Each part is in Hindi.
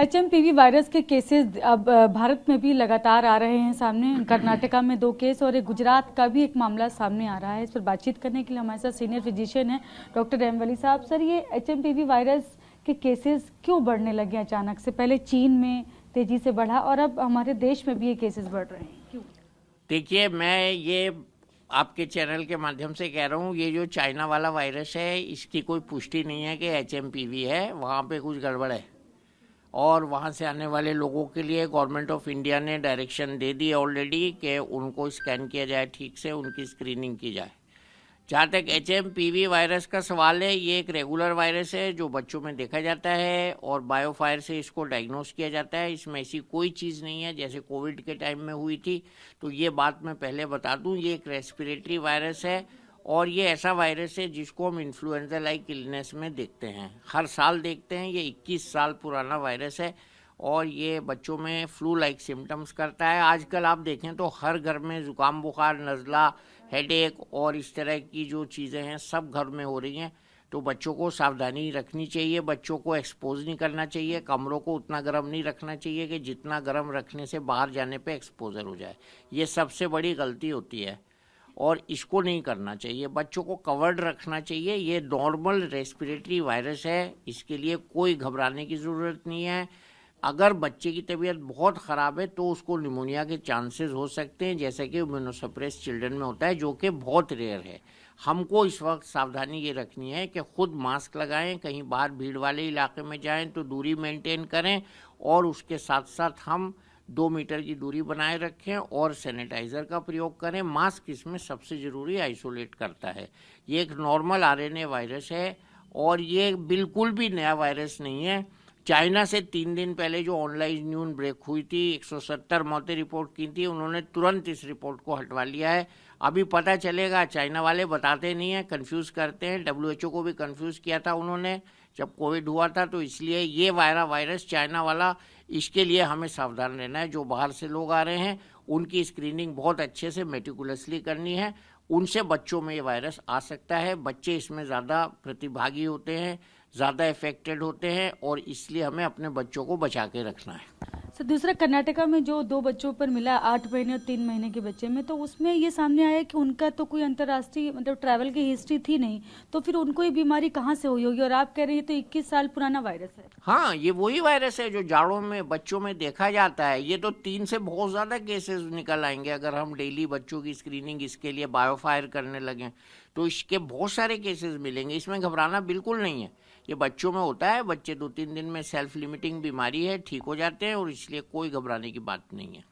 एचएमपीवी वायरस के केसेस अब भारत में भी लगातार आ रहे हैं सामने। कर्नाटका में 2 केस और एक गुजरात का भी एक मामला सामने आ रहा है। इस पर बातचीत करने के लिए हमारे साथ सीनियर फिजिशियन है डॉक्टर एम वली साहब। सर, ये एचएमपीवी वायरस के केसेस क्यों बढ़ने लगे अचानक से? पहले चीन में तेजी से बढ़ा और अब हमारे देश में भी ये केसेस बढ़ रहे हैं, क्यों? देखिए, मैं ये आपके चैनल के माध्यम से कह रहा हूँ, ये जो चाइना वाला वायरस है इसकी कोई पुष्टि नहीं है कि एचएमपीवी है। वहाँ पे कुछ गड़बड़ है और वहाँ से आने वाले लोगों के लिए गवर्नमेंट ऑफ इंडिया ने डायरेक्शन दे दी ऑलरेडी कि उनको स्कैन किया जाए, ठीक से उनकी स्क्रीनिंग की जाए। जहाँ तक एचएमपीवी वायरस का सवाल है, ये एक रेगुलर वायरस है जो बच्चों में देखा जाता है और बायोफायर से इसको डायग्नोस किया जाता है। इसमें ऐसी कोई चीज़ नहीं है जैसे कोविड के टाइम में हुई थी। तो ये बात मैं पहले बता दूं, ये एक रेस्पिरेटरी वायरस है और ये ऐसा वायरस है जिसको हम इन्फ्लुएंजा लाइक इलनेस में देखते हैं, हर साल देखते हैं। ये 21 साल पुराना वायरस है और ये बच्चों में फ्लू लाइक सिम्टम्स करता है। आजकल आप देखें तो हर घर में जुकाम, बुखार, नज़ला, हेडेक और इस तरह की जो चीज़ें हैं सब घर में हो रही हैं। तो बच्चों को सावधानी रखनी चाहिए, बच्चों को एक्सपोज नहीं करना चाहिए, कमरों को उतना गर्म नहीं रखना चाहिए कि जितना गर्म रखने से बाहर जाने पे एक्सपोजर हो जाए। ये सबसे बड़ी गलती होती है और इसको नहीं करना चाहिए। बच्चों को कवर्ड रखना चाहिए। ये नॉर्मल रेस्पिरेटरी वायरस है, इसके लिए कोई घबराने की ज़रूरत नहीं है। अगर बच्चे की तबीयत बहुत ख़राब है तो उसको निमोनिया के चांसेस हो सकते हैं, जैसे कि इम्यूनोसप्रेस चिल्ड्रन में होता है, जो कि बहुत रेयर है। हमको इस वक्त सावधानी ये रखनी है कि खुद मास्क लगाएं, कहीं बाहर भीड़ वाले इलाके में जाएं तो दूरी मेंटेन करें और उसके साथ साथ हम 2 मीटर की दूरी बनाए रखें और सैनिटाइज़र का प्रयोग करें। मास्क इसमें सबसे ज़रूरी आइसोलेट करता है। ये एक नॉर्मल आरएनए वायरस है और ये बिल्कुल भी नया वायरस नहीं है। चाइना से 3 दिन पहले जो ऑनलाइन न्यूज़ ब्रेक हुई थी, 170 मौतें रिपोर्ट की थी, उन्होंने तुरंत इस रिपोर्ट को हटवा लिया है। अभी पता चलेगा, चाइना वाले बताते नहीं हैं, कंफ्यूज करते हैं। डब्ल्यूएचओ को भी कंफ्यूज किया था उन्होंने जब कोविड हुआ था। तो इसलिए ये वायरस चाइना वाला, इसके लिए हमें सावधान रहना है। जो बाहर से लोग आ रहे हैं उनकी स्क्रीनिंग बहुत अच्छे से मेटिकुलसली करनी है। उनसे बच्चों में ये वायरस आ सकता है। बच्चे इसमें ज़्यादा प्रतिभागी होते हैं, ज़्यादा इफेक्टेड होते हैं और इसलिए हमें अपने बच्चों को बचा के रखना है। सर, दूसरा कर्नाटका में जो 2 बच्चों पर मिला, 8 महीने और 3 महीने के बच्चे में, तो उसमें ये सामने आया कि उनका तो कोई अंतर्राष्ट्रीय मतलब ट्रैवल की हिस्ट्री थी नहीं, तो फिर उनको ये बीमारी कहाँ से हुई होगी? और आप कह रहे हैं तो 21 साल पुराना वायरस है। हाँ, ये वही वायरस है जो जाड़ों में बच्चों में देखा जाता है। ये तो 3 से बहुत ज़्यादा केसेस निकल आएंगे अगर हम डेली बच्चों की स्क्रीनिंग इसके लिए बायोफायर करने लगें तो इसके बहुत सारे केसेस मिलेंगे। इसमें घबराना बिल्कुल नहीं है। ये बच्चों में होता है, बच्चे 2-3 दिन में सेल्फ लिमिटिंग बीमारी है, ठीक हो जाते हैं और इसलिए कोई घबराने की बात नहीं है।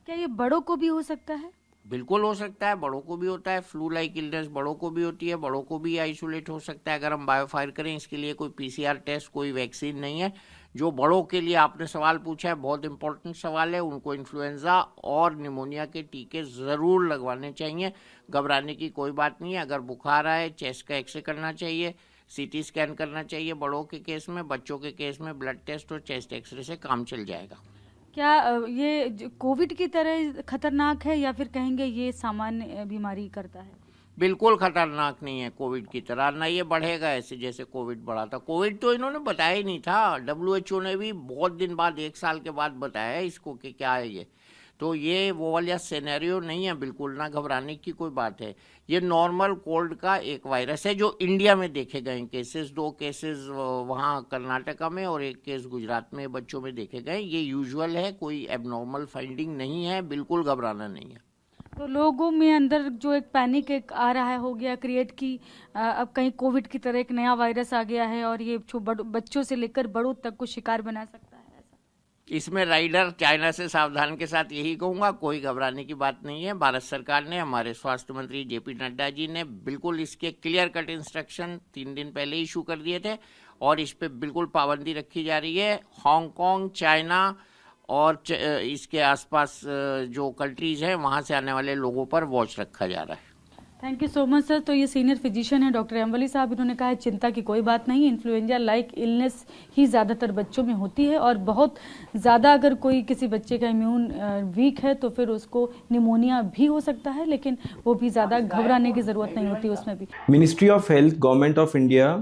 क्या ये बड़ों को भी हो सकता है? बिल्कुल हो सकता है, बड़ों को भी होता है। फ्लू लाइक इलनेस बड़ों को भी होती है, बड़ों को भी आइसोलेट हो सकता है अगर हम बायोफायर करें। इसके लिए कोई पीसीआर टेस्ट, कोई वैक्सीन नहीं है। जो बड़ों के लिए आपने सवाल पूछा है, बहुत इंपॉर्टेंट सवाल है। उनको इन्फ्लुएंजा और निमोनिया के टीके ज़रूर लगवाने चाहिए। घबराने की कोई बात नहीं है। अगर बुखार आए, चेस्ट का एक्सरे करना चाहिए, सीटी स्कैन करना चाहिए बड़ों के केस में। बच्चों के केस में ब्लड टेस्ट और चेस्ट एक्सरे से काम चल जाएगा। क्या ये कोविड की तरह खतरनाक है या फिर कहेंगे ये सामान्य बीमारी करता है? बिल्कुल खतरनाक नहीं है कोविड की तरह, ना ये बढ़ेगा ऐसे जैसे कोविड बढ़ा था। कोविड तो इन्होंने बताया ही नहीं था, डब्ल्यूएचओ ने भी बहुत दिन बाद, 1 साल के बाद बताया है इसको कि क्या है ये। तो ये वो वाला सिनेरियो नहीं है, बिल्कुल ना घबराने की कोई बात है। ये नॉर्मल कोल्ड का एक वायरस है जो इंडिया में देखे गए केसेस, 2 केसेस वहाँ कर्नाटका में और 1 केस गुजरात में बच्चों में देखे गए। ये यूजुअल है, कोई एबनॉर्मल फाइंडिंग नहीं है, बिल्कुल घबराना नहीं है। तो लोगों में अंदर जो एक पैनिक एक आ रहा है, हो गया क्रिएट की अब कहीं कोविड की तरह एक नया वायरस आ गया है और ये बच्चों से लेकर बड़ों तक को शिकार बना सकता है, ऐसा? इसमें राइडर चाइना से सावधान के साथ यही कहूँगा, कोई घबराने की बात नहीं है। भारत सरकार ने, हमारे स्वास्थ्य मंत्री जेपी नड्डा जी ने बिल्कुल इसके क्लियर कट इंस्ट्रक्शन 3 दिन पहले इशू कर दिए थे और इस पर बिल्कुल पाबंदी रखी जा रही है। हांगकांग, चाइना और इसके आसपास जो कंट्रीज हैं वहाँ से आने वाले लोगों पर वॉच रखा जा रहा है। Thank you so much sir. तो ये सीनियर फिजिशियन है डॉक्टर एम वली साहब। इन्होंने कहा है चिंता की कोई बात नहीं, इन्फ्लुएंजा लाइक इलनेस ही ज़्यादातर बच्चों में होती है और बहुत ज़्यादा अगर कोई किसी बच्चे का इम्यून वीक है तो फिर उसको निमोनिया भी हो सकता है, लेकिन वो भी ज़्यादा घबराने की ज़रूरत नहीं होती उसमें भी। Ministry of health, government of India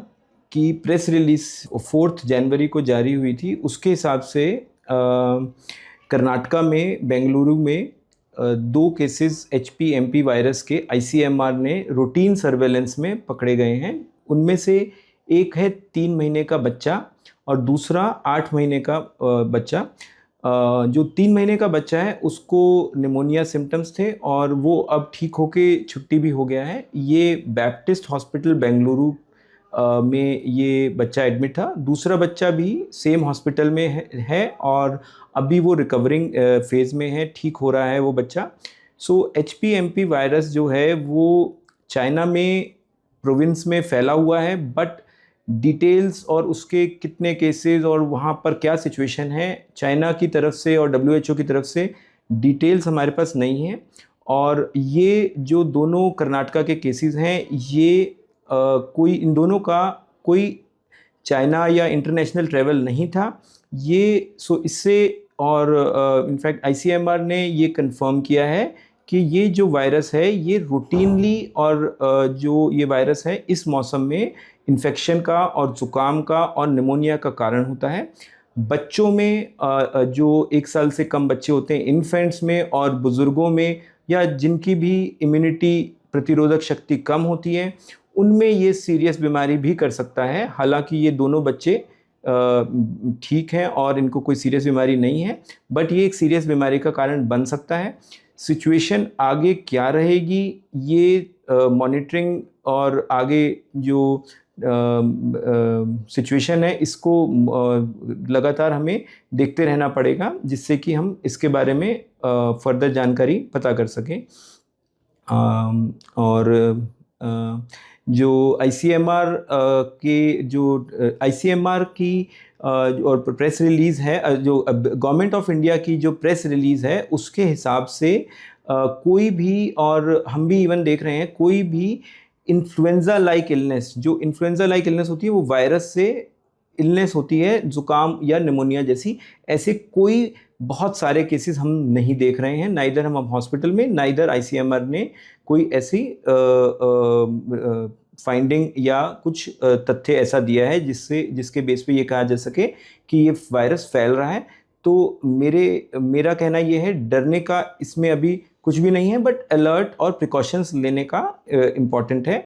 की प्रेस रिलीज 4 जनवरी को जारी हुई थी, उसके हिसाब से कर्नाटका में बेंगलुरु में 2 केसेस HPMP वायरस के ICMR ने रूटीन सर्वेलेंस में पकड़े गए हैं। उनमें से एक है 3 महीने का बच्चा और दूसरा 8 महीने का बच्चा। जो 3 महीने का बच्चा है उसको निमोनिया सिम्टम्स थे और वो अब ठीक होके छुट्टी भी हो गया है। ये बैप्टिस्ट हॉस्पिटल बेंगलुरु में ये बच्चा एडमिट था। दूसरा बच्चा भी सेम हॉस्पिटल में है और अभी वो रिकवरिंग फेज़ में है, ठीक हो रहा है वो बच्चा। सो HPMP वायरस जो है वो चाइना में प्रोविंस में फैला हुआ है, बट डिटेल्स और उसके कितने केसेस और वहाँ पर क्या सिचुएशन है चाइना की तरफ से और WHO की तरफ से डिटेल्स हमारे पास नहीं है। और ये जो दोनों कर्नाटका के केसेस हैं ये कोई इन दोनों का कोई चाइना या इंटरनेशनल ट्रैवल नहीं था ये। सो इससे और इनफैक्ट ICMR ने ये कंफर्म किया है कि ये जो वायरस है ये रूटीनली और जो ये वायरस है इस मौसम में इन्फेक्शन का और ज़ुकाम का और निमोनिया का कारण होता है। बच्चों में जो 1 साल से कम बच्चे होते हैं, इन्फेंट्स में और बुज़ुर्गों में या जिनकी भी इम्यूनिटी प्रतिरोधक शक्ति कम होती है उनमें ये सीरियस बीमारी भी कर सकता है। हालांकि ये दोनों बच्चे ठीक हैं और इनको कोई सीरियस बीमारी नहीं है, बट ये एक सीरियस बीमारी का कारण बन सकता है। सिचुएशन आगे क्या रहेगी ये मॉनिटरिंग और आगे जो सिचुएशन है इसको लगातार हमें देखते रहना पड़ेगा, जिससे कि हम इसके बारे में फर्दर जानकारी पता कर सकें। और जो ICMR की और प्रेस रिलीज़ है, जो गवर्नमेंट ऑफ इंडिया की जो प्रेस रिलीज़ है उसके हिसाब से कोई भी, और हम भी इवन देख रहे हैं, कोई भी इन्फ्लुएंजा लाइक इलनेस, जो इन्फ्लुएंजा लाइक इलनेस होती है वो वायरस से इलनेस होती है, जुकाम या निमोनिया जैसी, ऐसे कोई बहुत सारे केसेस हम नहीं देख रहे हैं। नाइदर हम हॉस्पिटल में, नाइदर ICMR ने कोई ऐसी फाइंडिंग या कुछ तथ्य ऐसा दिया है जिसके बेस पे ये कहा जा सके कि ये वायरस फैल रहा है। तो मेरा कहना ये है, डरने का इसमें अभी कुछ भी नहीं है, बट अलर्ट और प्रिकॉशंस लेने का इम्पॉर्टेंट है।